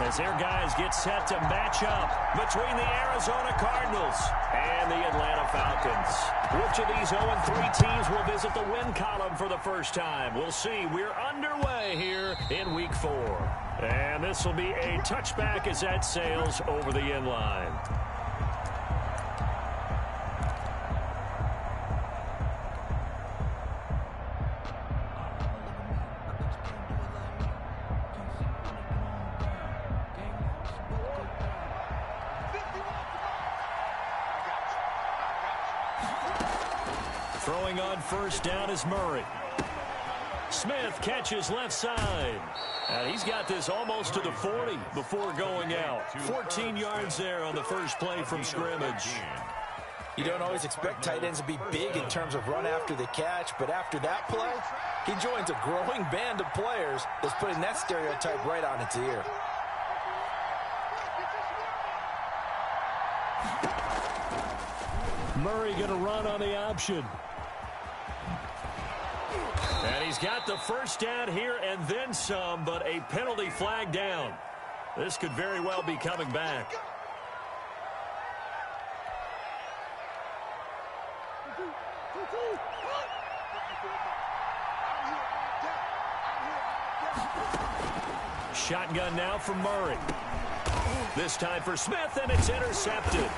as their guys get set to match up between the Arizona Cardinals and the Atlanta Falcons. Which of these 0-3 teams will visit the win column for the first time? We'll see. We're underway here in Week 4. And this will be a touchback as that sails over the end line. Throwing on first down is Murray. Smith catches left side. And he's got this almost to the 40 before going out. 14 yards there on the first play from scrimmage. You don't always expect tight ends to be big in terms of run after the catch, but after that play, he joins a growing band of players that's putting that stereotype right on its ear. Murray going to run on the option. And he's got the first down here and then some, but a penalty flag down. This could very well be coming back. Shotgun now for Murray. This time for Smith, and it's intercepted.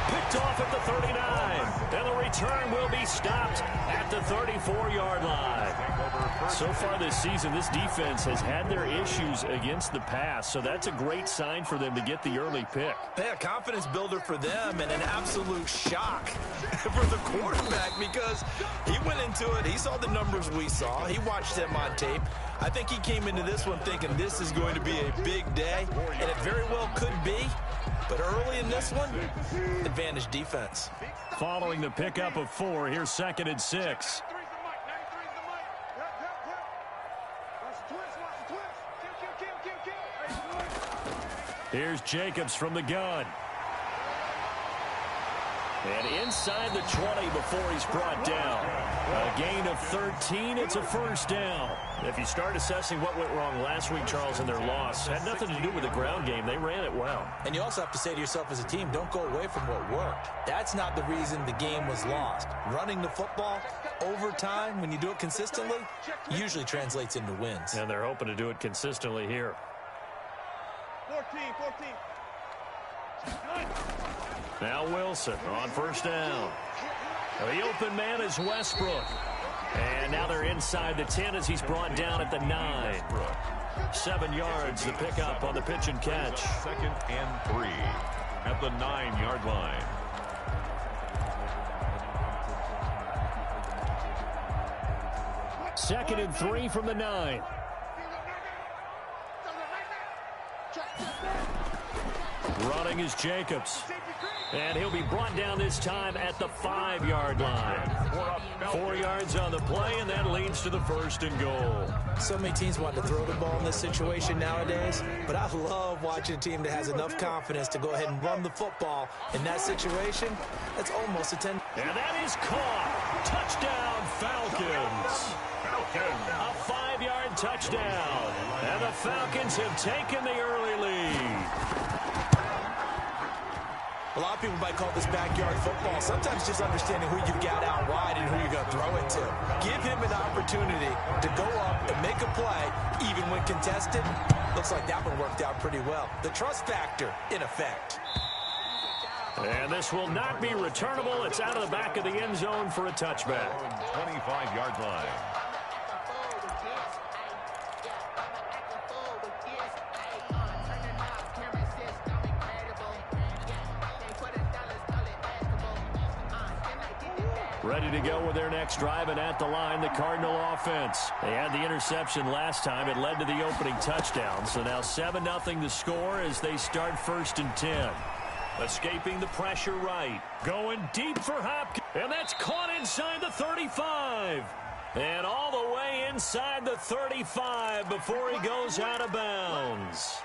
Picked off at the 39, and the return will be stopped at the 34-yard line. So far this season, this defense has had their issues against the pass, so that's a great sign for them to get the early pick. Yeah, confidence builder for them and an absolute shock for the quarterback because he went into it. He saw the numbers we saw. He watched them on tape. I think he came into this one thinking this is going to be a big day, and it very well could be. But early in this one, advantage defense. Following the pickup of 4, here's 2nd and 6. Here's Jacobs from the gun. And inside the 20 before he's brought down. A gain of 13, it's a first down. If you start assessing what went wrong last week, Charles, in their loss, had nothing to do with the ground game. They ran it well. And you also have to say to yourself as a team, don't go away from what worked. That's not the reason the game was lost. Running the football over time, when you do it consistently, usually translates into wins. And they're hoping to do it consistently here. 14. Now Wilson on first down. The open man is Westbrook. And now they're inside the 10 as he's brought down at the 9. 7 yards, the pickup on the pitch and catch. 2nd and 3 at the 9-yard line. Second and 3 from the 9. Running is Jacobs. And he'll be brought down this time at the 5-yard line. 4 yards on the play, and that leads to the 1st and goal. So many teams want to throw the ball in this situation nowadays, but I love watching a team that has enough confidence to go ahead and run the football. In that situation, that's almost a 10. And that is caught. Touchdown, Falcons. A 5-yard touchdown. And the Falcons have taken the early lead. A lot of people might call this backyard football. Sometimes just understanding who you've got out wide and who you're going to throw it to. Give him an opportunity to go up and make a play, even when contested. Looks like that one worked out pretty well. The trust factor, in effect. And this will not be returnable. It's out of the back of the end zone for a touchback. 25-yard line. Ready to go with their next drive, and at the line, the Cardinal offense. They had the interception last time. It led to the opening touchdown. So now 7-0 the score as they start 1st and 10. Escaping the pressure right. Going deep for Hopkins. And that's caught inside the 35. And all the way inside the 35 before he goes out of bounds.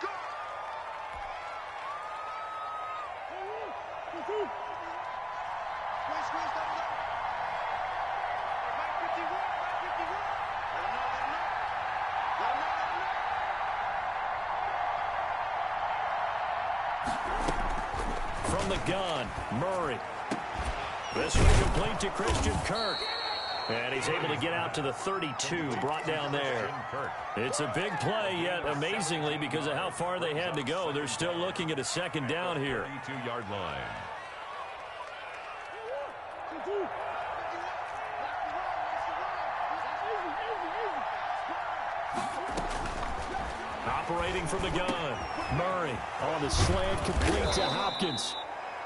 From the gun, Murray. This one complete to Christian Kirk. And he's able to get out to the 32, brought down there. It's a big play, yet amazingly, because of how far they had to go, they're still looking at a second down here. 32-yard line. Operating from the gun, Murray on the slant, complete to Hopkins.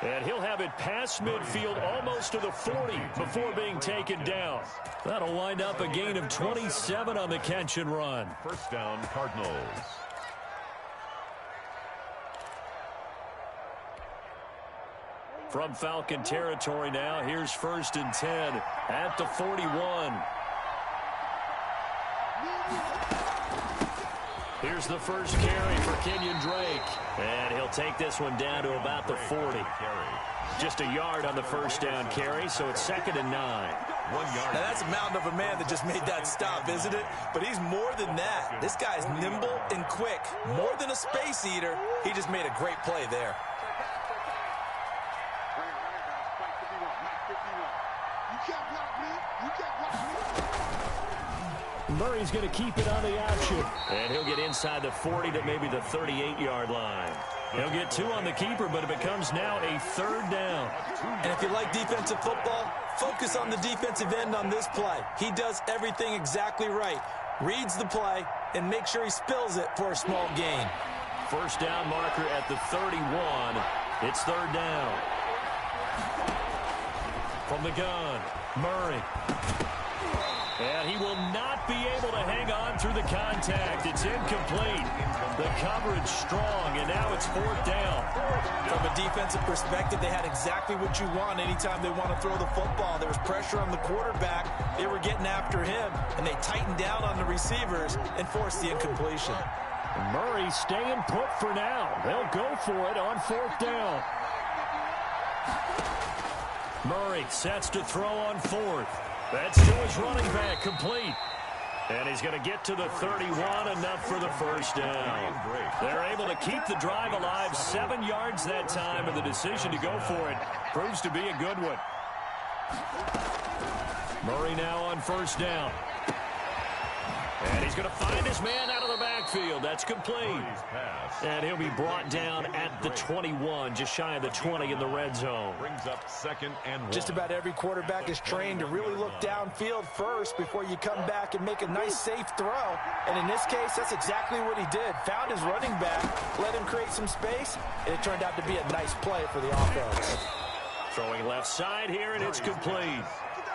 And he'll have it past midfield almost to the 40 before being taken down. That'll wind up a gain of 27 on the catch and run. First down, Cardinals. From Falcon territory now, here's 1st and 10 at the 41. Here's the first carry for Kenyon Drake. And he'll take this one down to about the 40. Just a yard on the first down carry, so it's 2nd and 9. 1 yard. Now, that's a mountain of a man that just made that stop, isn't it? But he's more than that. This guy's nimble and quick. More than a space eater, he just made a great play there. Murray's going to keep it on the option. And he'll get inside the 40 to maybe the 38-yard line. He'll get 2 on the keeper, but it becomes now a 3rd down. And if you like defensive football, focus on the defensive end on this play. He does everything exactly right. Reads the play and makes sure he spills it for a small gain. First down marker at the 31. It's 3rd down. From the gun, Murray. And he will not be able to hang on through the contact. It's incomplete. The coverage strong, and now it's 4th down. From a defensive perspective, they had exactly what you want anytime they want to throw the football. There was pressure on the quarterback. They were getting after him, and they tightened down on the receivers and forced the incompletion. Murray staying put for now. They'll go for it on 4th down. Murray sets to throw on 4th. That's to his running back, complete. And he's going to get to the 31, enough for the first down. They're able to keep the drive alive, 7 yards that time, and the decision to go for it proves to be a good one. Murray now on 1st down. And he's going to find his man out of the backfield. That's complete. And he'll be brought down at the 21, just shy of the 20 in the red zone. Brings up 2nd and 1. Just about every quarterback is trained to really look downfield first before you come back and make a nice, safe throw. And in this case, that's exactly what he did. Found his running back, let him create some space, and it turned out to be a nice play for the offense. Throwing left side here, and it's complete.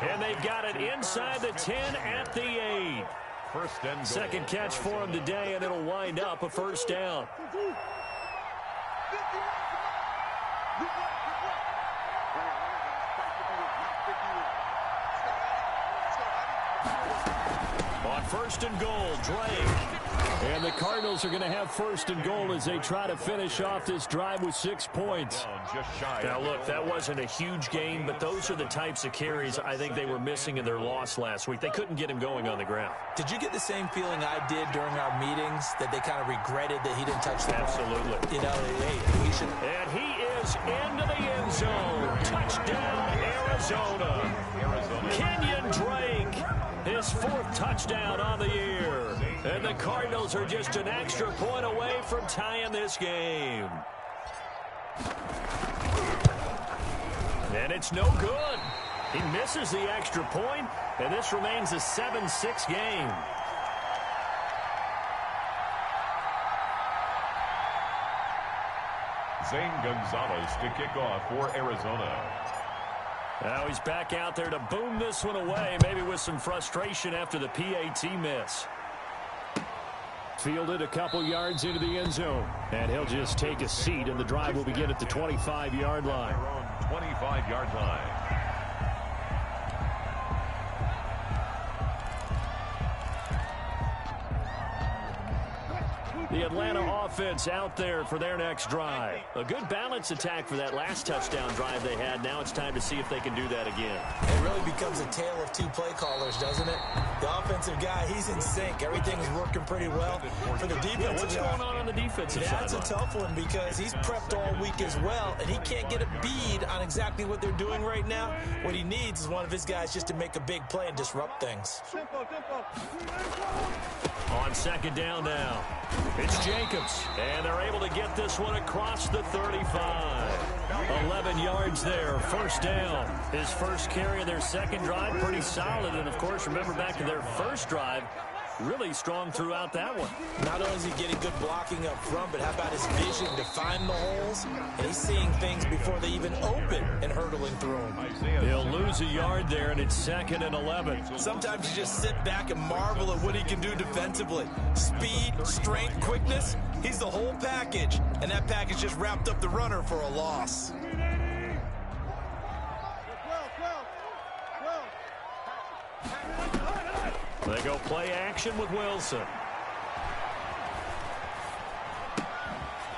And they've got it inside the 10 at the 8. First and goal. Second catch for him today, and it'll wind up a first down. On 1st and goal, Drake. And the Cardinals are going to have 1st and goal as they try to finish off this drive with 6 points. Now, look, that wasn't a huge gain, but those are the types of carries I think they were missing in their loss last week. They couldn't get him going on the ground. Did you get the same feeling I did during our meetings, that they kind of regretted that he didn't touch the ball? Absolutely. You know, hey, he should. And he is into the end zone. Touchdown, Arizona. Kenyon Drake, his 4th touchdown on the year. And the Cardinals are just an extra point away from tying this game. And it's no good. He misses the extra point, and this remains a 7-6 game. Zane Gonzalez to kick off for Arizona. Now he's back out there to boom this one away, maybe with some frustration after the PAT miss. Fielded a couple yards into the end zone, and he'll just take a seat, and the drive will begin at the 25-yard line. 25-yard line. The Atlanta offense out there for their next drive. A good balance attack for that last touchdown drive they had. Now it's time to see if they can do that again. It really becomes a tale of two play callers, doesn't it? The offensive guy, he's in sync. Everything's working pretty well. For the defensive guy, what's going on the defensive side? That's a tough one because he's prepped all week as well, and he can't get a bead on exactly what they're doing right now. What he needs is one of his guys just to make a big play and disrupt things. On second down now, it's Jacobs, and they're able to get this one across the 35. 11 yards there, first down. His first carry of their second drive, pretty solid. And, of course, remember back to their first drive, really strong throughout that one. Not only is he getting good blocking up front, but how about his vision to find the holes? And he's seeing things before they even open and hurtling through them. He'll lose a yard there, and it's 2nd and 11. Sometimes you just sit back and marvel at what he can do defensively. Speed, strength, quickness, he's the whole package. And that package just wrapped up the runner for a loss. They go play action with Wilson.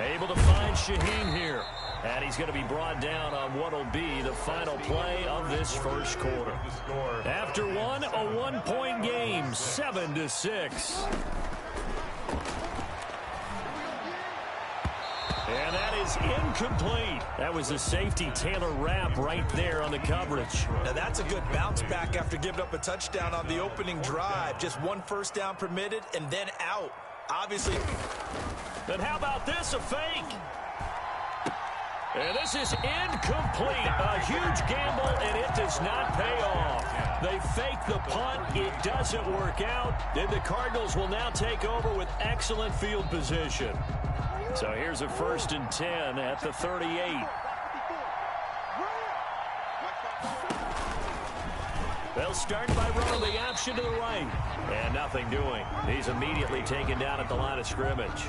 Able to find Shaheen here. And he's going to be brought down on what will be the final play of this first quarter. After one, a one-point game, 7-6. And that is incomplete. That was a safety Taylor Rapp right there on the coverage. Now that's a good bounce back after giving up a touchdown on the opening drive. Just one first down permitted and then out. Obviously. Then how about this, a fake? And this is incomplete. A huge gamble, and it does not pay off. They fake the punt. It doesn't work out. And the Cardinals will now take over with excellent field position. So here's a 1st and 10 at the 38. They'll start by running the option to the right. And nothing doing. He's immediately taken down at the line of scrimmage.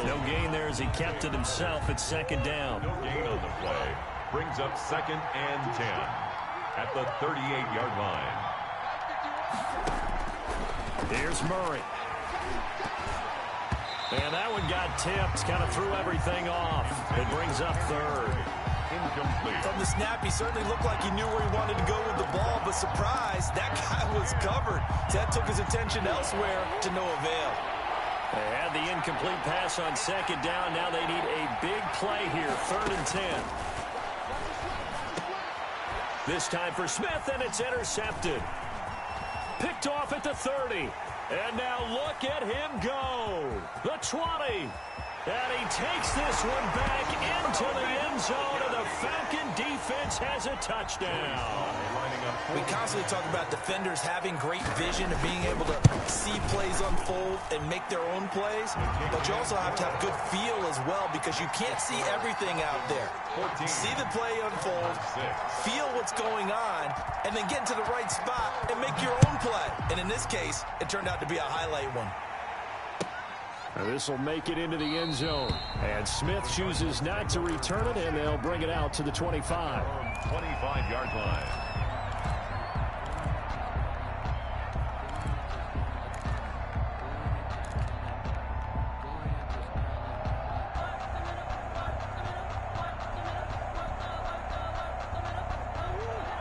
No gain there as he kept it himself at 2nd down. No gain on the play. Brings up 2nd and 10 at the 38-yard line. Here's Murray. And that one got tipped, kind of threw everything off. It brings up 3rd. Incomplete. From the snap, he certainly looked like he knew where he wanted to go with the ball, but surprise, that guy was covered. So that took his attention elsewhere to no avail. They had the incomplete pass on 2nd down. Now they need a big play here, 3rd and 10. This time for Smith, and it's intercepted. Picked off at the 30. And now look at him go. The 20. And he takes this one back into the end zone, and the Falcon defense has a touchdown. We constantly talk about defenders having great vision and being able to see plays unfold and make their own plays, but you also have to have good feel as well because you can't see everything out there. See the play unfold, feel what's going on, and then get into the right spot and make your own play. And in this case, it turned out to be a highlight one. This will make it into the end zone. And Smith chooses not to return it, and they'll bring it out to the 25. 25-yard line.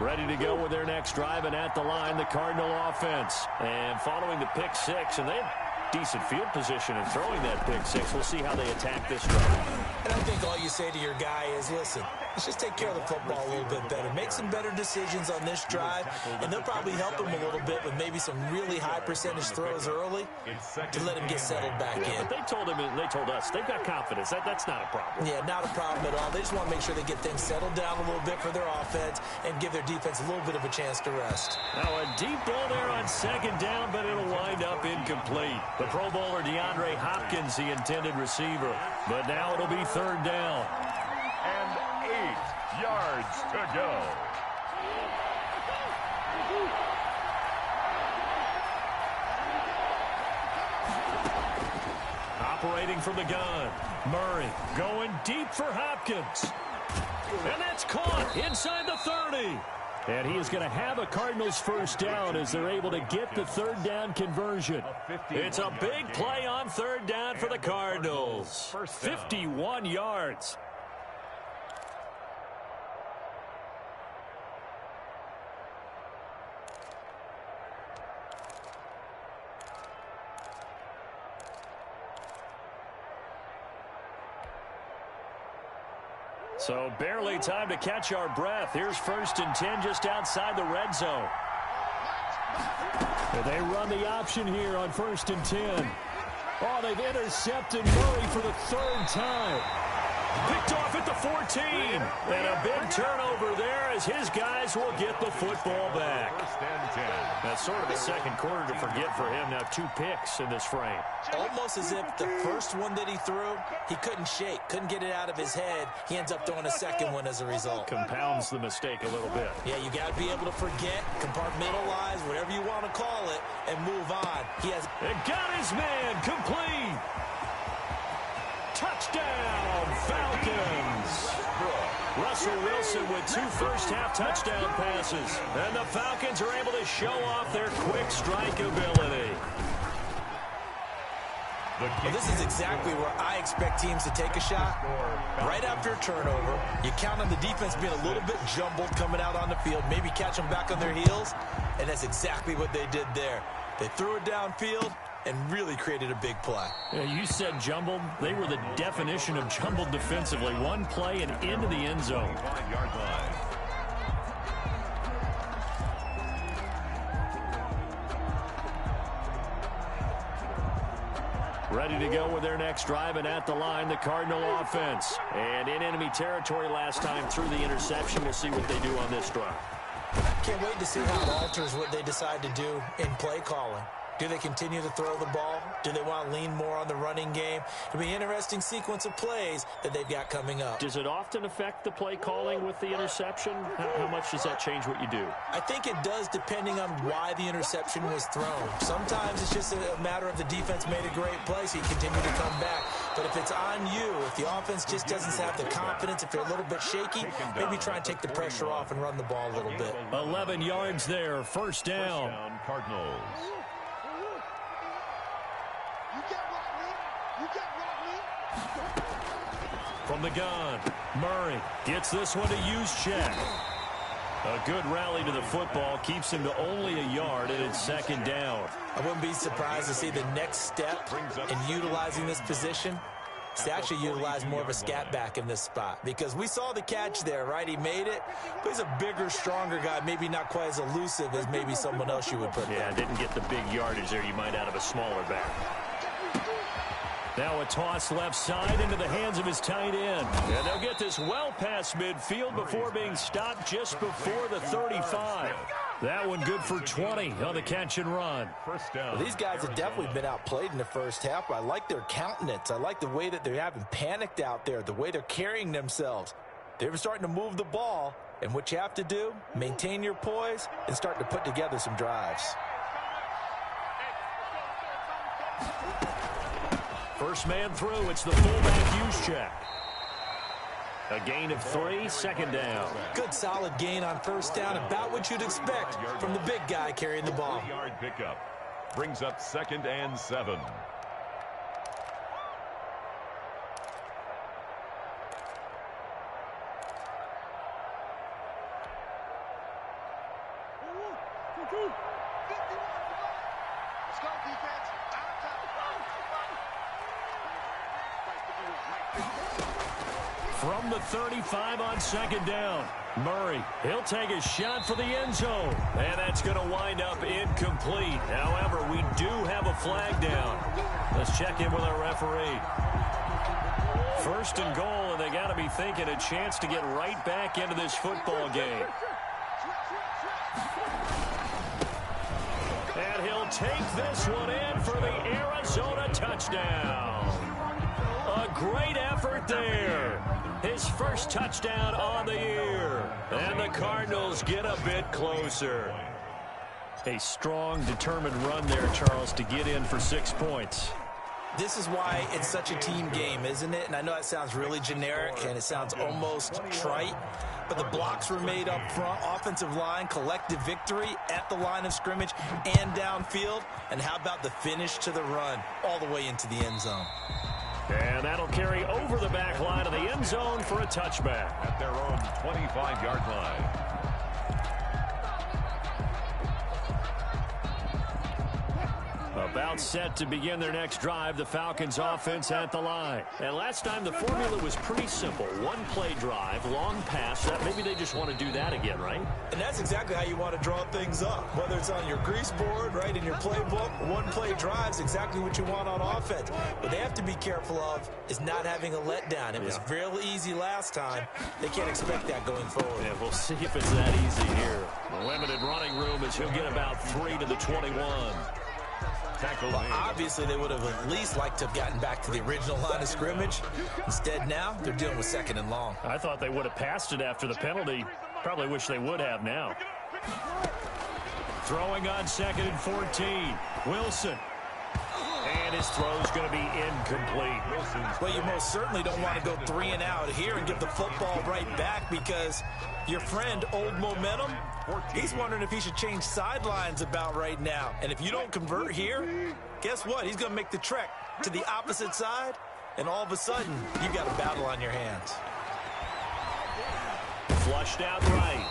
Ready to go with their next drive, and at the line, the Cardinal offense. And following the pick 6, and they have decent field position in throwing that pick 6. We'll see how they attack this drive. And I think all you say to your guy is, listen, let's just take care of the football a little bit better. Make some better decisions on this drive, and they'll probably help him a little bit with maybe some really high percentage throws early to let him get settled back in. But they told him, and they told us, they've got confidence. That's not a problem. Yeah, not a problem at all. They just want to make sure they get things settled down a little bit for their offense and give their defense a little bit of a chance to rest. Now a deep ball there on 2nd down, but it'll wind up incomplete. The Pro Bowler DeAndre Hopkins, the intended receiver. But now it'll be 3rd down. And 8 yards to go. Operating from the gun. Murray going deep for Hopkins. And that's caught inside the 30. And he is going to have a Cardinals first down as they're able to get the third down conversion. It's a big play on third down for the Cardinals. 51 yards. So barely time to catch our breath. Here's 1st and 10 just outside the red zone. And they run the option here on 1st and 10. Oh, they've intercepted Murray for the 3rd time. Picked off at the 14. And a big turnover there as his guys will get the football back. That's sort of a second quarter to forget for him. Now 2 picks in this frame. Almost as if the first one that he threw, he couldn't shake, couldn't get it out of his head. He ends up throwing a second one as a result. Compounds the mistake a little bit. Yeah, you got to be able to forget, compartmentalize, whatever you want to call it, and move on. He has got his man complete. Touchdown, Falcons. Russell Wilson with 2 first-half touchdown passes. And the Falcons are able to show off their quick strike ability. Well, this is exactly where I expect teams to take a shot. Right after a turnover, you count on the defense being a little bit jumbled coming out on the field, maybe catch them back on their heels, and that's exactly what they did there. They threw it downfield and really created a big play. Yeah, you said jumbled. They were the definition of jumbled defensively. One play and into the end zone. 5-yard line. Ready to go with their next drive, and at the line, the Cardinal offense. And in enemy territory last time through the interception. We'll see what they do on this drive. Can't wait to see how it alters what they decide to do in play calling. Do they continue to throw the ball? Do they want to lean more on the running game? It'll be an interesting sequence of plays that they've got coming up. Does it often affect the play calling with the interception? How much does that change what you do? I think it does depending on why the interception was thrown. Sometimes it's just a matter of the defense made a great play, so you continue to come back. But if it's on you, if the offense just doesn't have the confidence, if they're a little bit shaky, maybe try and take the pressure off and run the ball a little bit. 11 yards there, first down. Cardinals. From the gun, Murray gets this one to Juszczyk. A good rally to the football keeps him to only a yard, and it's 2nd down. I wouldn't be surprised to see the next step in utilizing this position is to actually utilize more of a scat back in this spot, because we saw the catch there, right? He made it, but he's a bigger, stronger guy, maybe not quite as elusive as maybe someone else you would put there. Yeah, didn't get the big yardage there you might out of a smaller back. Now a toss left side into the hands of his tight end. And they'll get this well past midfield before being stopped just before the 35. That one good for 20 on the catch and run. First down. Well, these guys have definitely been outplayed in the first half, but I like their countenance. I like the way that they're having panicked out there, the way they're carrying themselves. They're starting to move the ball, and what you have to do, maintain your poise and start to put together some drives. First man through, it's the fullback Juszczyk. A gain of 3, 2nd down. Good solid gain on first down, about what you'd expect from the big guy carrying the ball. 3-yard pickup. Brings up 2nd and 7. From the 35 on 2nd down. Murray, he'll take a shot for the end zone. And that's going to wind up incomplete. However, we do have a flag down. Let's check in with our referee. 1st and goal, and they got to be thinking a chance to get right back into this football game. And he'll take this one in for the Arizona touchdown. A great effort there. His first touchdown on the year. And the Cardinals get a bit closer. A strong, determined run there, Charles, to get in for 6 points. This is why it's such a team game, isn't it? And I know that sounds really generic and it sounds almost trite, but the blocks were made up front, offensive line, collective victory at the line of scrimmage and downfield. And how about the finish to the run all the way into the end zone? And that'll carry over the back line of the end zone for a touchback. At their own 25-yard line. About set to begin their next drive, the Falcons offense at the line. And last time the formula was pretty simple. One play drive, long pass. Maybe they just want to do that again, right? And that's exactly how you want to draw things up. Whether it's on your grease board, right, in your playbook, one play drive is exactly what you want on offense. What they have to be careful of is not having a letdown. It was real easy last time. They can't expect that going forward. Yeah, we'll see if it's that easy here. Limited running room as he'll get about 3 to the 21. Well, obviously, they would have at least liked to have gotten back to the original line of scrimmage. Instead, now, they're dealing with 2nd and long. I thought they would have passed it after the penalty. Probably wish they would have now. Throwing on 2nd and 14. Wilson. And his throw's going to be incomplete. Well, you most certainly don't want to go 3 and out here and give the football right back because your friend, Old Momentum, he's wondering if he should change sidelines about right now. And if you don't convert here, guess what? He's going to make the trek to the opposite side, and all of a sudden, you've got a battle on your hands. Flushed out right.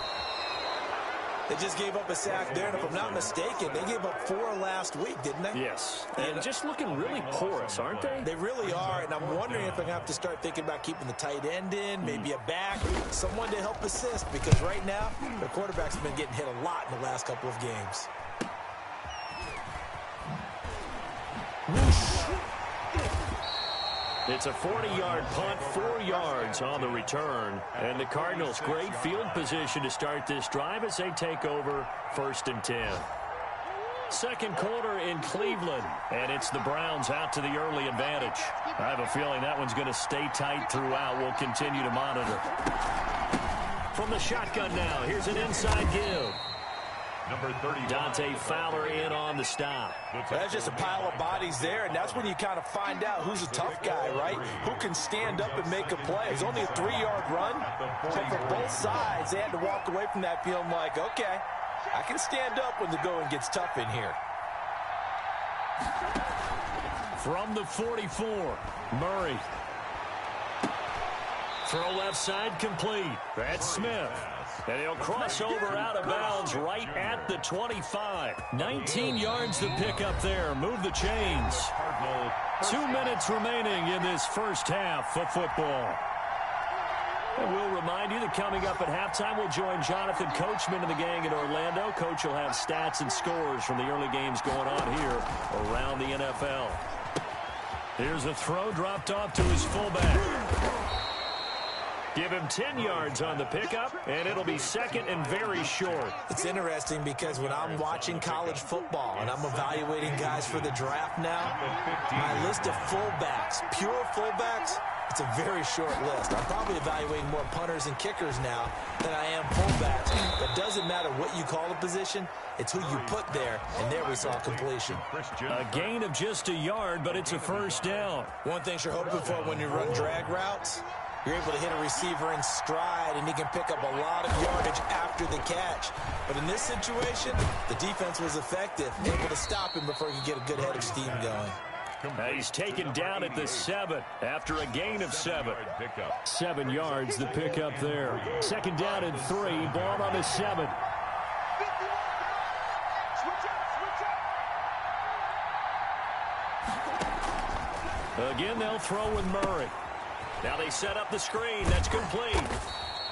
They just gave up a sack there, and if I'm not mistaken, they gave up 4 last week, didn't they? Yes, and just looking really porous, aren't they? They really are, and I'm wondering if I'm going to have to start thinking about keeping the tight end in, maybe a back, someone to help assist, because right now, their quarterback's been getting hit a lot in the last couple of games. It's a 40-yard punt, 4 yards on the return. And the Cardinals, great field position to start this drive as they take over 1st and 10. Second quarter in Cleveland, and it's the Browns out to the early advantage. I have a feeling that one's going to stay tight throughout. We'll continue to monitor. From the shotgun now, here's an inside give. Number 30, Dante Fowler in on the stop. That's just a pile of bodies there, and that's when you kind of find out who's a tough guy, right? Who can stand up and make a play. It's only a 3-yard run, but for both sides, they had to walk away from that feeling like, okay, I can stand up when the going gets tough in here. From the 44, Murray. Throw left side complete. That's Smith. And he'll cross over out of bounds right at the 25. 19 yards to pick up there. Move the chains. 2 minutes remaining in this first half of football. And we'll remind you that coming up at halftime, we'll join Jonathan Coachman and the gang in Orlando. Coach will have stats and scores from the early games going on here around the NFL. Here's a throw dropped off to his fullback. Give him 10 yards on the pickup, and it'll be 2nd and very short. It's interesting because when I'm watching college football and I'm evaluating guys for the draft now, my list of fullbacks, pure fullbacks, it's a very short list. I'm probably evaluating more punters and kickers now than I am fullbacks. It doesn't matter what you call a position, it's who you put there, and there we saw completion. A gain of just a yard, but it's a first down. One thing you're hoping for when you run drag routes, you're able to hit a receiver in stride, and he can pick up a lot of yardage after the catch. But in this situation, the defense was effective, able to stop him before he could get a good head of steam going. He's taken down at the 7 after a gain of 7. 7 yards the pickup there. 2nd down and 3, ball on the 7. Again, they'll throw with Murray. Now they set up the screen. That's complete.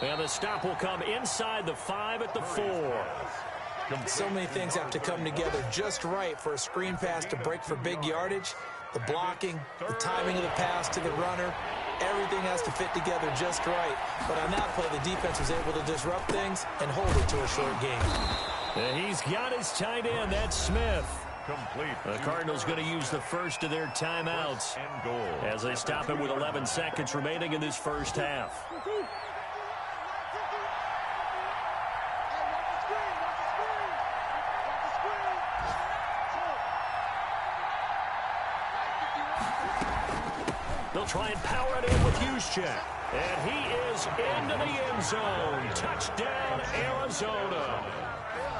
And the stop will come inside the 5 at the 4. So many things have to come together just right for a screen pass to break for big yardage. The blocking, the timing of the pass to the runner, everything has to fit together just right. But on that play, the defense was able to disrupt things and hold it to a short game. And he's got his tight end. That's Smith. Complete. The Cardinals going to use the first of their timeouts as they stop it with 11 seconds remaining in this first half. They'll try and power it in with Juszczyk. And he is into the end zone. Touchdown, Arizona.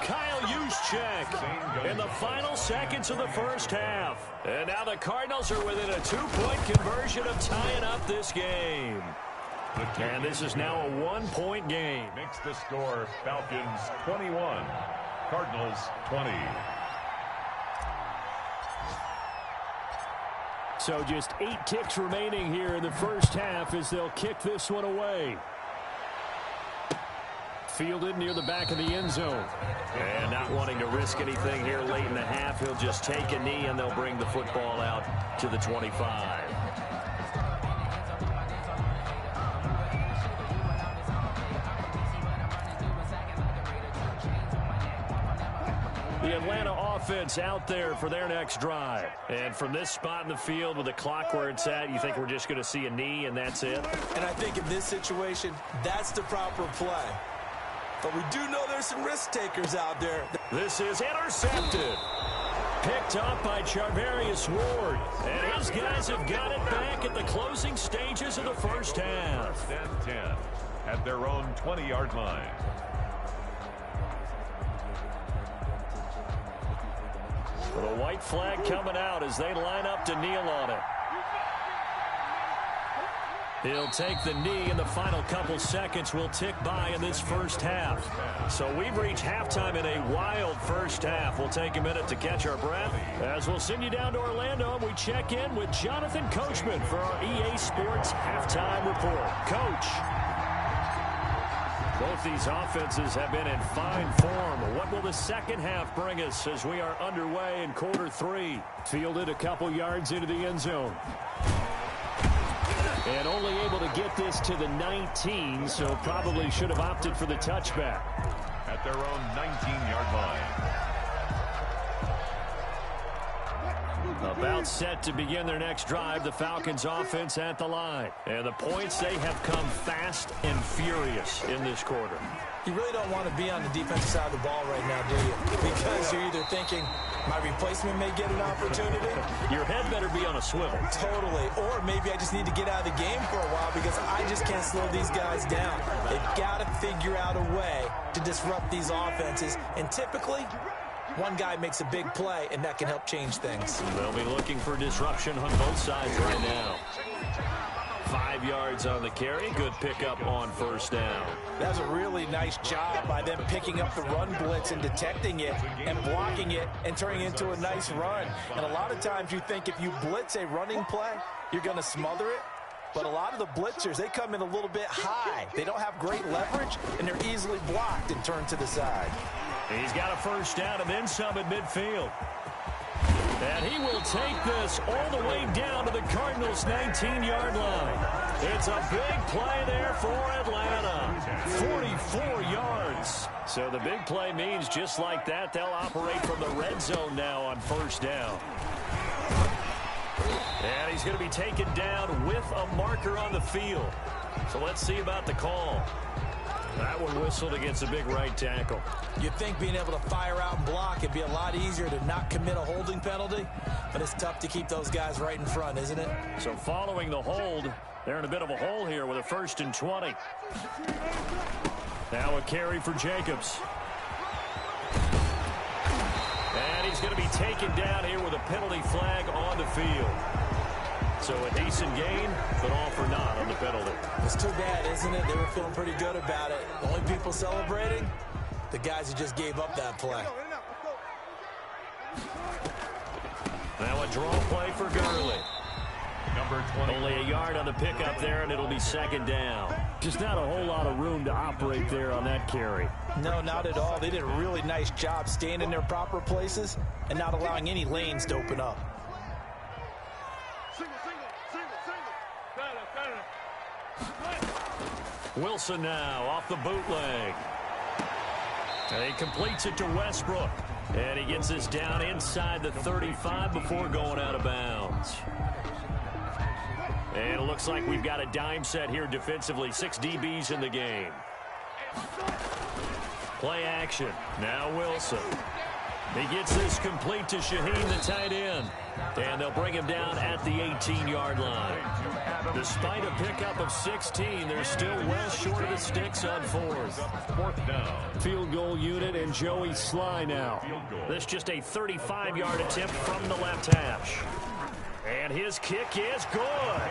Kyle Juszczyk in the final seconds of the first half. And now the Cardinals are within a 2-point conversion of tying up this game. And this is now a 1-point game. Makes the score Falcons 21, Cardinals 20. So just 8 ticks remaining here in the first half as they'll kick this one away. Fielded near the back of the end zone. And not wanting to risk anything here late in the half, he'll just take a knee and they'll bring the football out to the 25. The Atlanta offense out there for their next drive. And from this spot in the field with the clock where it's at, you think we're just going to see a knee and that's it? And I think in this situation, that's the proper play. But we do know there's some risk takers out there. This is intercepted. Picked up by Charvarius Ward. And his guys have got it back at the closing stages of the first half. First and 10 at their own 20-yard line. With a white flag coming out as they line up to kneel on it. He'll take the knee, and the final couple seconds will tick by in this first half. So we've reached halftime in a wild first half. We'll take a minute to catch our breath as we'll send you down to Orlando, and we check in with Jonathan Coachman for our EA Sports Halftime Report. Coach. Both these offenses have been in fine form. What will the second half bring us as we are underway in quarter 3? Fielded a couple yards into the end zone. And only able to get this to the 19, so probably should have opted for the touchback. At their own 19-yard line. About set to begin their next drive, the Falcons offense at the line. And the points, they have come fast and furious in this quarter. You really don't want to be on the defensive side of the ball right now, do you? Because you're either thinking, my replacement may get an opportunity. Your head better be on a swivel. Totally. Or maybe I just need to get out of the game for a while because I just can't slow these guys down. They've got to figure out a way to disrupt these offenses. And typically, one guy makes a big play, and that can help change things. They'll be looking for disruption on both sides right now. 5 yards on the carry. Good pickup on first down. That's a really nice job by them picking up the run blitz and detecting it and blocking it and turning it into a nice run. And a lot of times you think if you blitz a running play, you're going to smother it. But a lot of the blitzers, they come in a little bit high. They don't have great leverage, and they're easily blocked and turned to the side. He's got a first down and then some at midfield. And he will take this all the way down to the Cardinals' 19-yard line. It's a big play there for Atlanta. 44 yards. So the big play means just like that, they'll operate from the red zone now on first down. And he's going to be taken down with a marker on the field. So let's see about the call. That one whistled against a big right tackle. You'd think being able to fire out and block it'd be a lot easier to not commit a holding penalty, but it's tough to keep those guys right in front, isn't it? So following the hold, they're in a bit of a hole here with a 1st and 20. Now a carry for Jacobs. And he's going to be taken down here with a penalty flag on the field. So a decent gain, but all for naught on the penalty. It's too bad, isn't it? They were feeling pretty good about it. The only people celebrating, the guys who just gave up that play. Now a draw play for Gurley. Number 20. Only a yard on the pickup there, and it'll be 2nd down. Just not a whole lot of room to operate there on that carry. No, not at all. They did a really nice job staying in their proper places and not allowing any lanes to open up. Wilson now off the bootleg. And he completes it to Westbrook. And he gets this down inside the 35 before going out of bounds. And it looks like we've got a dime set here defensively. 6 DBs in the game. Play action. Now Wilson. He gets this complete to Shaheen, the tight end. And they'll bring him down at the 18-yard line. Despite a pickup of 16, they're still well short of the sticks on fourth. Fourth down. Field goal unit and Joey Sly now. This just a 35-yard attempt from the left hash. And his kick is good.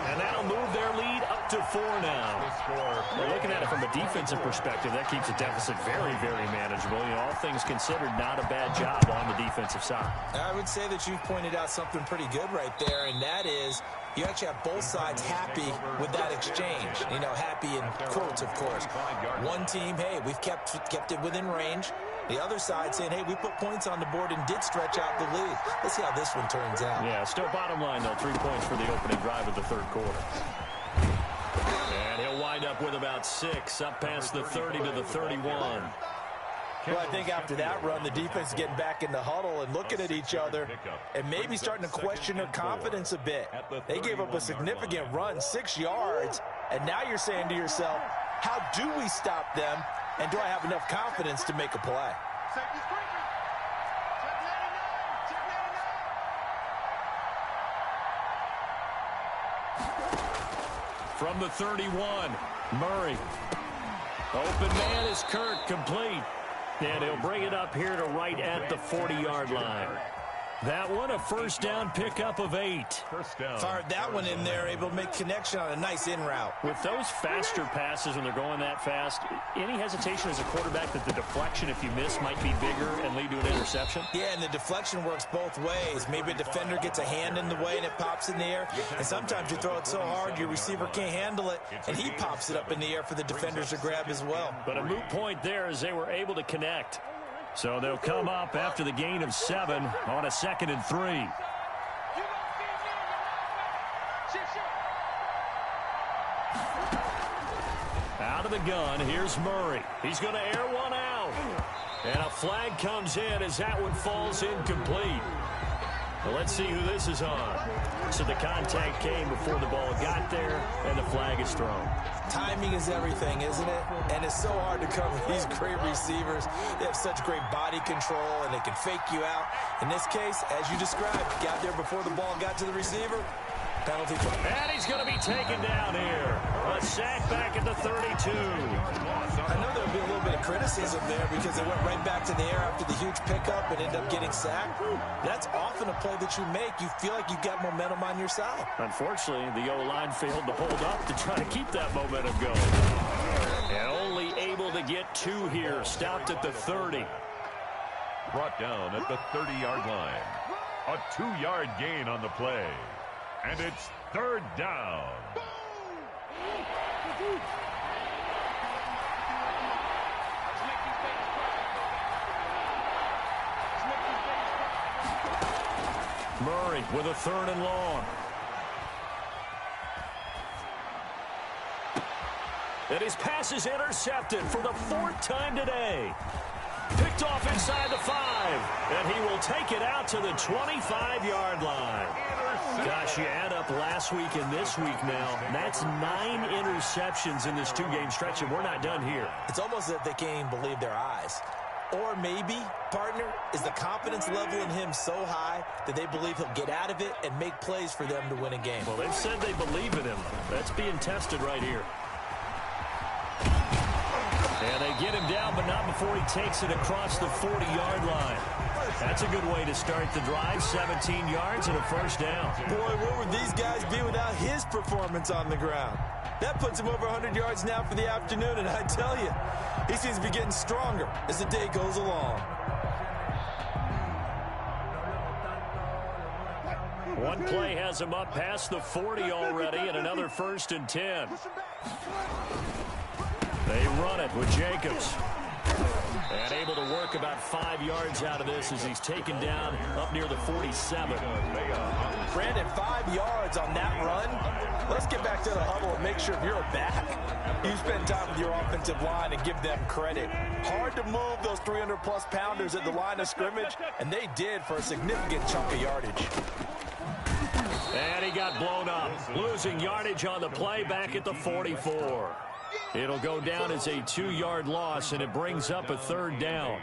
And that'll move their lead up to 4 now. Well, looking at it from a defensive perspective, that keeps the deficit very, very manageable. You know, all things considered, not a bad job on the defensive side. I would say that you've pointed out something pretty good right there, and that is you actually have both sides happy with that exchange. You know, happy in quotes, of course. One team, hey, we've kept it within range. The other side saying, hey, we put points on the board and did stretch out the lead. Let's see how this one turns out. Yeah, still bottom line, though, 3 points for the opening drive of the third quarter. And he'll wind up with about 6, up past the 30 to the 31. Well, I think after that run, the defense is getting back in the huddle and looking at each other and maybe starting to question their confidence a bit. They gave up a significant run, 6 yards, and now you're saying to yourself, how do we stop them, and do I have enough confidence to make a play? From the 31, Murray. Open man is Kirk, complete. And he'll bring it up here to right at the 40-yard line. That one, a first down pickup of 8. First down. Fired that one in there, able to make connection on a nice in route. With those faster passes when they're going that fast, any hesitation as a quarterback that the deflection, if you miss, might be bigger and lead to an interception? Yeah, and the deflection works both ways. Maybe a defender gets a hand in the way and it pops in the air. And sometimes you throw it so hard your receiver can't handle it, and he pops it up in the air for the defenders to grab as well. But a moot point there as they were able to connect. So they'll come up after the gain of 7 on a 2nd and 3. Out of the gun, here's Murray. He's going to air one out. And a flag comes in as that one falls incomplete. Well, let's see who this is on. So the contact came before the ball got there, and the flag is thrown. Timing is everything, isn't it? And it's so hard to cover these great receivers. They have such great body control, and they can fake you out. In this case, as you described, got there before the ball got to the receiver. Penalty. And he's going to be taken down here. A sack back at the 32. I know there'll be a little bit of criticism there because they went right back to the air after the huge pickup and ended up getting sacked. That's often a play that you make. You feel like you've got momentum on your side. Unfortunately, the O-line failed to hold up to try to keep that momentum going. And only able to get 2 here. Stopped at the 30. Brought down at the 30-yard line. A 2-yard gain on the play. And it's 3rd down. Murray with a 3rd and long. And his pass is intercepted for the 4th time today. Picked off inside the 5. And he will take it out to the 25-yard line. Gosh, you add up last week and this week now. That's 9 interceptions in this 2-game stretch, and we're not done here. It's almost as if they can't even believe their eyes. Or maybe, partner, is the confidence level in him so high that they believe he'll get out of it and make plays for them to win a game. Well, they've said they believe in him. That's being tested right here. And they get him down, but not before he takes it across the 40-yard line. That's a good way to start the drive. 17 yards and a first down. Boy, where would these guys be without his performance on the ground? That puts him over 100 yards now for the afternoon, and I tell you, he seems to be getting stronger as the day goes along. One play has him up past the 40 already, and another 1st and 10. They run it with Jacobs. And able to work about 5 yards out of this as he's taken down up near the 47. Brandon, 5 yards on that run. Let's get back to the huddle and make sure if you're a back, you spend time with your offensive line and give them credit. Hard to move those 300-plus pounders at the line of scrimmage, and they did for a significant chunk of yardage. And he got blown up, losing yardage on the play back at the 44. It'll go down as a 2-yard loss, and it brings up a 3rd down.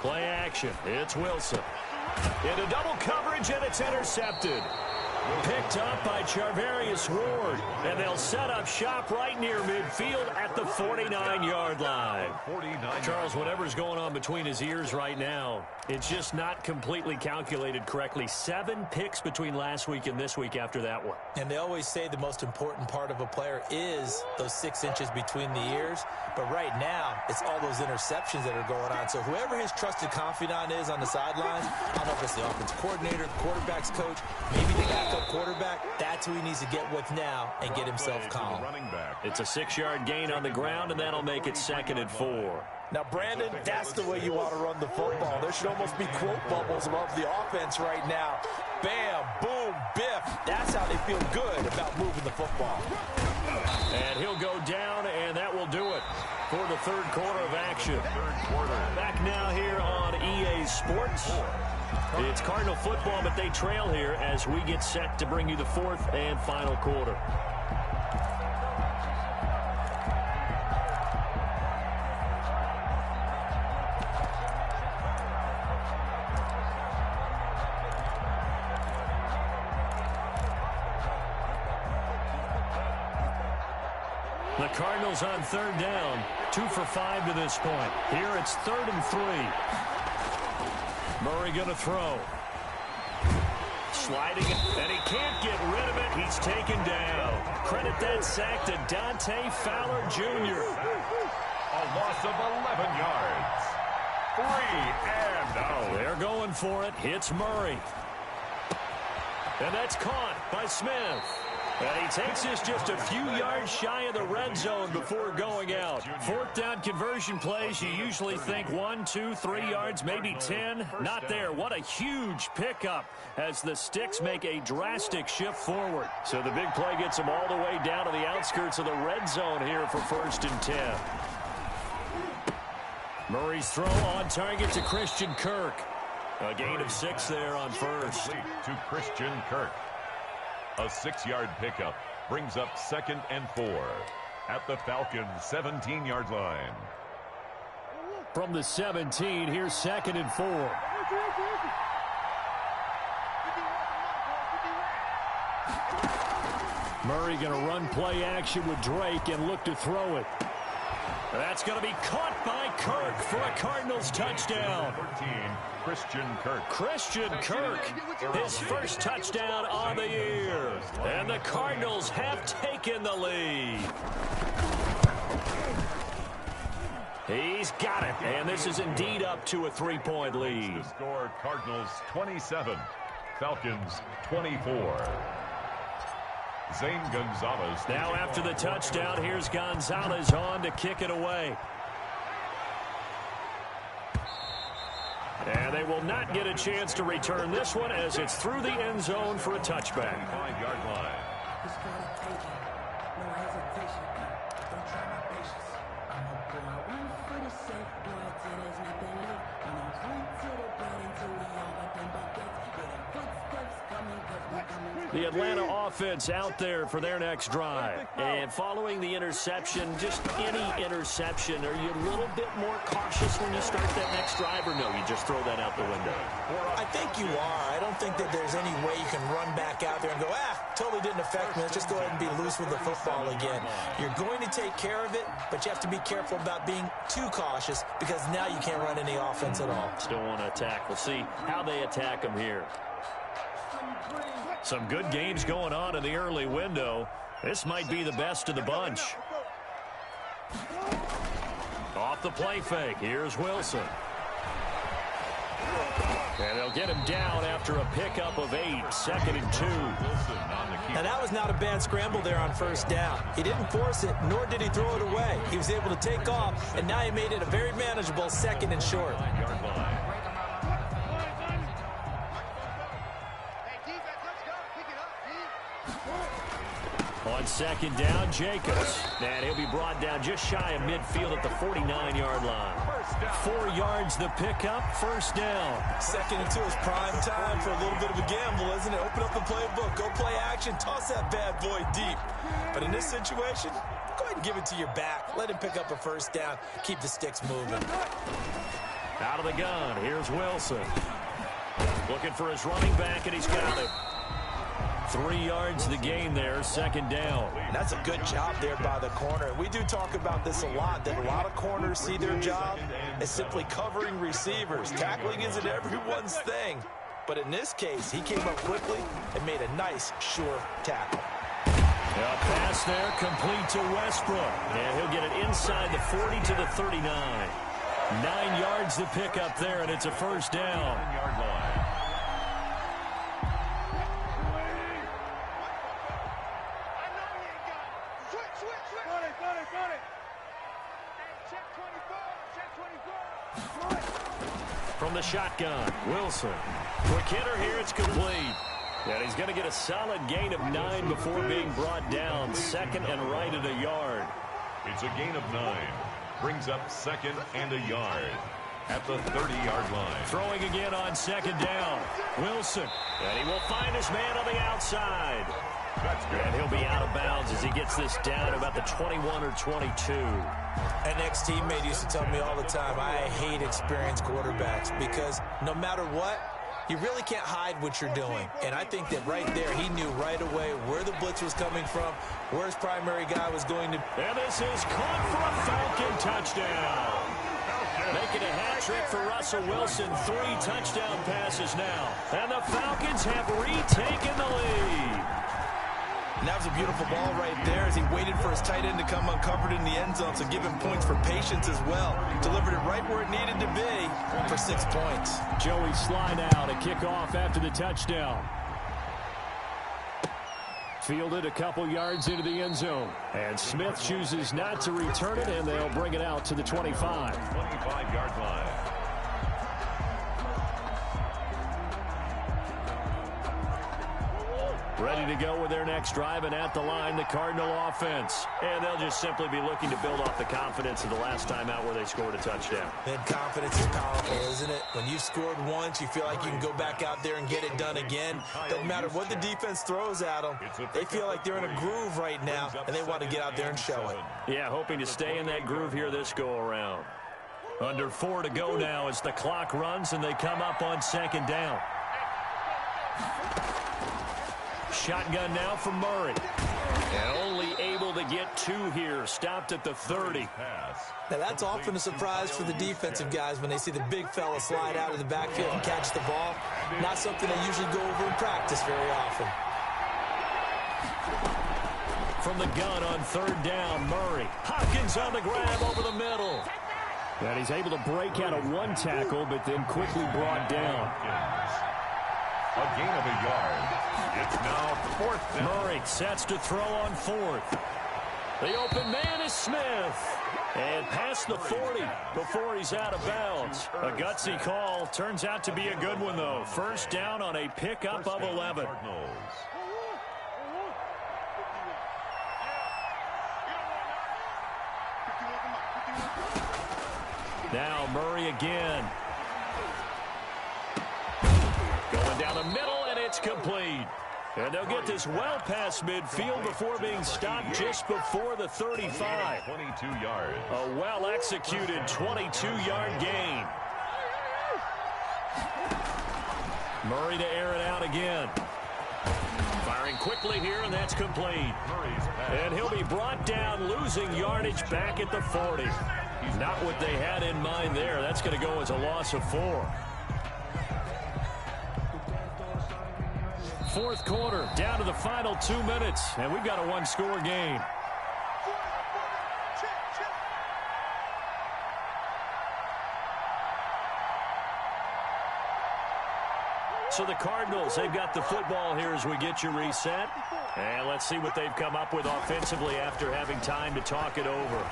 Play action. It's Wilson. Into double coverage, and it's intercepted. Picked up by Charvarius Ward, and they'll set up shop right near midfield at the 49-yard line. Charles, whatever's going on between his ears right now, it's just not completely calculated correctly. 7 picks between last week and this week after that one. And they always say the most important part of a player is those 6 inches between the ears. But right now, it's all those interceptions that are going on. So whoever his trusted confidant is on the sidelines, I don't know if it's the offensive coordinator, quarterback's coach, maybe the backup quarterback, that's who he needs to get with now and get himself calm. It's a 6-yard gain on the ground, and that'll make it 2nd and 4. Now, Brandon, that's the way you want to run the football. There should almost be quote bubbles above the offense right now. Bam, boom, biff. That's how they feel good about moving the football. And he'll go down, and that will do it for the 3rd quarter of action. Back now here on EA Sports. It's Cardinal football, but they trail here as we get set to bring you the 4th and final quarter. The Cardinals on 3rd down, 2 for 5 to this point. Here it's 3rd and 3. Murray going to throw. Sliding, and he can't get rid of it. He's taken down. Credit that sack to Dante Fowler Jr. A loss of 11 yards. 3 and out. They're going for it. Hits Murray. And that's caught by Smith. And he takes this just a few yards shy of the red zone before going out. 4th down conversion plays, you usually think 1, 2, 3 yards, maybe 10. Not there. What a huge pickup as the Sticks make a drastic shift forward. So the big play gets them all the way down to the outskirts of the red zone here for 1st and 10. Murray's throw on target to Christian Kirk. A gain of 6 there on 1st. To Christian Kirk. A 6-yard pickup brings up 2nd and 4 at the Falcons' 17-yard line. From the 17, here's 2nd and 4. Murray going to run play action with Drake and look to throw it. That's going to be caught by Kirk for a Cardinals touchdown. 13, Christian Kirk. Christian Kirk, his first touchdown on the year. And the Cardinals have taken the lead. He's got it, and this is indeed up to a 3-point lead. The score, Cardinals 27, Falcons 24. Zane Gonzalez. Now after the touchdown, here's Gonzalez on to kick it away. And they will not get a chance to return this one as it's through the end zone for a touchback. 5-yard line. The Atlanta offense out there for their next drive. And following the interception, just any interception, are you a little bit more cautious when you start that next drive, or no, you just throw that out the window? I think you are. I don't think that there's any way you can run back out there and go, totally didn't affect me. Let's just go ahead and be loose with the football again. You're going to take care of it, but you have to be careful about being too cautious because now you can't run any offense at all. Still want to attack. We'll see how they attack them here. Some good games going on in the early window. This might be the best of the bunch. Off the play fake. Here's Wilson. And they'll get him down after a pickup of 8. 2nd and 2. Now that was not a bad scramble there on 1st down. He didn't force it, nor did he throw it away. He was able to take off, and now he made it a very manageable 2nd and short. On 2nd down, Jacobs. And he'll be brought down just shy of midfield at the 49-yard line. 4 yards the pickup, 1st down. 2nd and 2 is prime time for a little bit of a gamble, isn't it? Open up the playbook, go play action, toss that bad boy deep. But in this situation, go ahead and give it to your back. Let him pick up a first down. Keep the sticks moving. Out of the gun, here's Wilson. Looking for his running back, and he's got it. 3 yards the gain there, second down. And that's a good job there by the corner. We do talk about this a lot, that a lot of corners see their job as simply covering receivers. Tackling isn't everyone's thing. But in this case, he came up quickly and made a nice, sure tackle. A pass there, complete to Westbrook. And he'll get it inside the 40 to the 39. 9 yards to pick up there, and it's a first down. 10-yard line. From the shotgun, Wilson. Quick hitter here, it's complete. And he's going to get a solid gain of 9 before being brought down. Second and right at a yard. It's a gain of 9. Brings up second and a yard at the 30-yard line. Throwing again on second down. Wilson. And he will find his man on the outside. That's good. And he'll be out of bounds as he gets this down about the 21 or 22. An ex-teammate used to tell me all the time, I hate experienced quarterbacks because no matter what, you really can't hide what you're doing. And I think that right there, he knew right away where the blitz was coming from, where his primary guy was going to. And this is caught for a Falcon touchdown. Making a hat trick for Russell Wilson. 3 touchdown passes now. And the Falcons have retaken the lead. And that was a beautiful ball right there as he waited for his tight end to come uncovered in the end zone, so give him points for patience as well. Delivered it right where it needed to be for 6 points. Joey slide out, a kickoff after the touchdown. Fielded a couple yards into the end zone. And Smith chooses not to return it, and they'll bring it out to the 25. 25-yard line. Ready to go with their next drive, and at the line, the Cardinal offense. And they'll just simply be looking to build off the confidence of the last time out where they scored a touchdown. And confidence is powerful, isn't it? When you've scored once, you feel like you can go back out there and get it done again. Doesn't matter what the defense throws at them. They feel like they're in a groove right now, and they want to get out there and show it. Yeah, hoping to stay in that groove here this go-around. Under 4 to go now as the clock runs, and they come up on second down. Shotgun now for Murray. And only able to get 2 here. Stopped at the 30. Now that's often a surprise for the defensive guys when they see the big fella slide out of the backfield and catch the ball. Not something they usually go over in practice very often. From the gun on third down, Murray. Hopkins on the grab over the middle. And he's able to break out of 1 tackle, but then quickly brought down. A gain of a yard. It's now 4th down. Murray sets to throw on 4th. The open man is Smith. And past the 40 before he's out of bounds. A gutsy call. Turns out to be a good one, though. First down on a pickup of 11. Now Murray again. Going down the middle, and it's complete. And they'll get this well past midfield before being stopped just before the 35. 22 yards. A well-executed 22-yard gain. Murray to air it out again. Firing quickly here, and that's complete. And he'll be brought down, losing yardage back at the 40. Not what they had in mind there. That's going to go as a loss of 4. Fourth quarter, down to the final 2 minutes, and we've got a 1-score game. So the Cardinals, they've got the football here as we get you reset. And let's see what they've come up with offensively after having time to talk it over.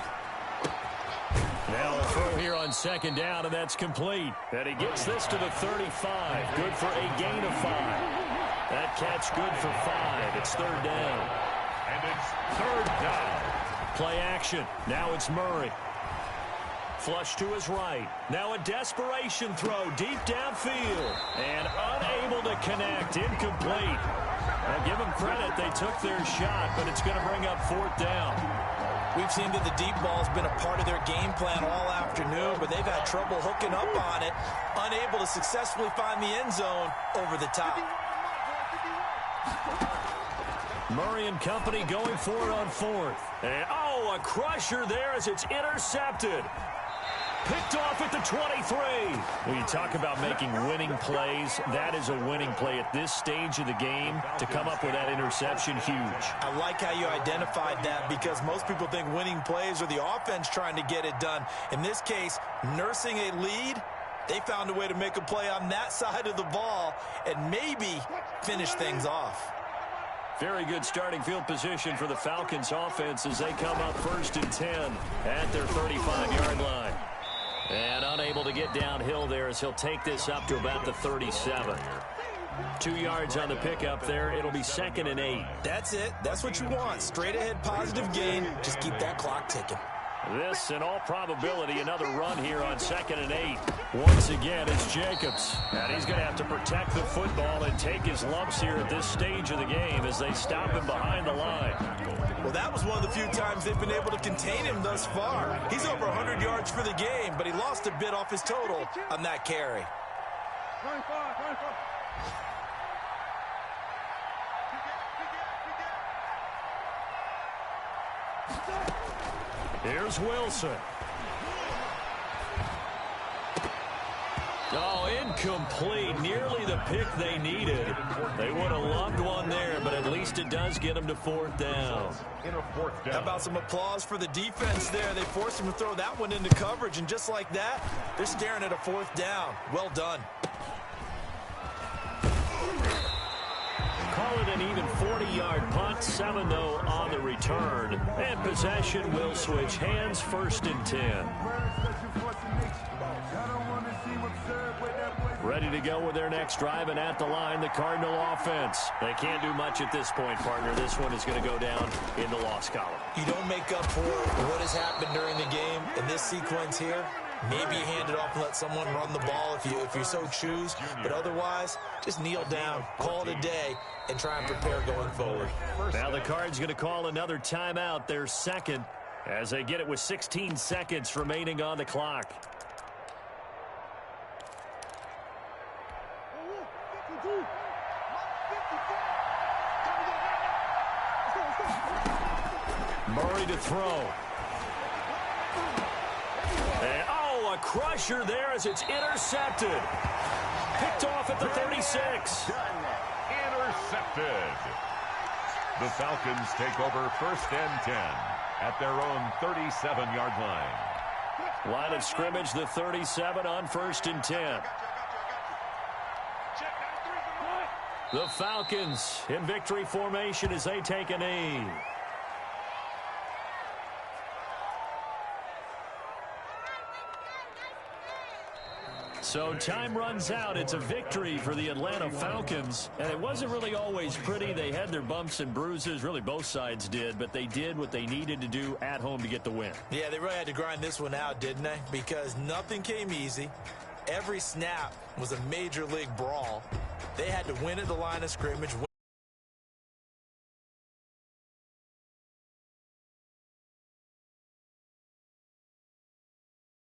Now a throw here on second down, and that's complete. And he gets this to the 35. Good for a gain of 5. That catch good for 5. It's third down. And it's third down. Play action. Now it's Murray. Flush to his right. Now a desperation throw deep downfield. And unable to connect. Incomplete. Now give them credit. They took their shot, but it's going to bring up 4th down. We've seen that the deep ball's been a part of their game plan all afternoon, but they've had trouble hooking up on it, unable to successfully find the end zone over the top. Murray and company going for it on fourth. And, oh, a crusher there as it's intercepted. Picked off at the 23. When you talk about making winning plays, that is a winning play at this stage of the game. To come up with that interception, huge. I like how you identified that because most people think winning plays are the offense trying to get it done. In this case, nursing a lead, they found a way to make a play on that side of the ball and maybe finish things off. Very good starting field position for the Falcons offense as they come up 1st and 10 at their 35-yard line. And unable to get downhill there as he'll take this up to about the 37. 2 yards on the pickup there. It'll be 2nd and 8. That's it. That's what you want. Straight ahead positive gain. Just keep that clock ticking. This, in all probability, another run here on 2nd and 8. Once again, it's Jacobs. And he's going to have to protect the football and take his lumps here at this stage of the game as they stop him behind the line. Well, that was one of the few times they've been able to contain him thus far. He's over 100 yards for the game, but he lost a bit off his total on that carry. Here's Wilson. Oh, incomplete. Nearly the pick they needed. They would have loved one there, but at least it does get them to 4th down. How about some applause for the defense there? They forced him to throw that one into coverage, and just like that, they're staring at a 4th down. Well done. Call it an even 40-yard punt, 7-0 on the return. And possession will switch hands, 1st and 10. Ready to go with their next drive, and at the line, the Cardinal offense. They can't do much at this point, partner. This one is going to go down in the loss column. You don't make up for what has happened during the game in this sequence here. Maybe you hand it off and let someone run the ball if you so choose. But otherwise, just kneel down, call it a day, and try and prepare going forward. Now the Cards going to call another timeout, their 2nd, as they get it with 16 seconds remaining on the clock. Murray to throw. And, oh, a crusher there as it's intercepted. Picked off at the 36. Intercepted. The Falcons take over 1st and 10 at their own 37-yard line. Line of scrimmage, the 37 on 1st and 10. The Falcons in victory formation as they take a knee. So time runs out. It's a victory for the Atlanta Falcons. And it wasn't really always pretty. They had their bumps and bruises. Really, both sides did. But they did what they needed to do at home to get the win. Yeah, they really had to grind this one out, didn't they? Because nothing came easy. Every snap was a major league brawl. They had to win at the line of scrimmage.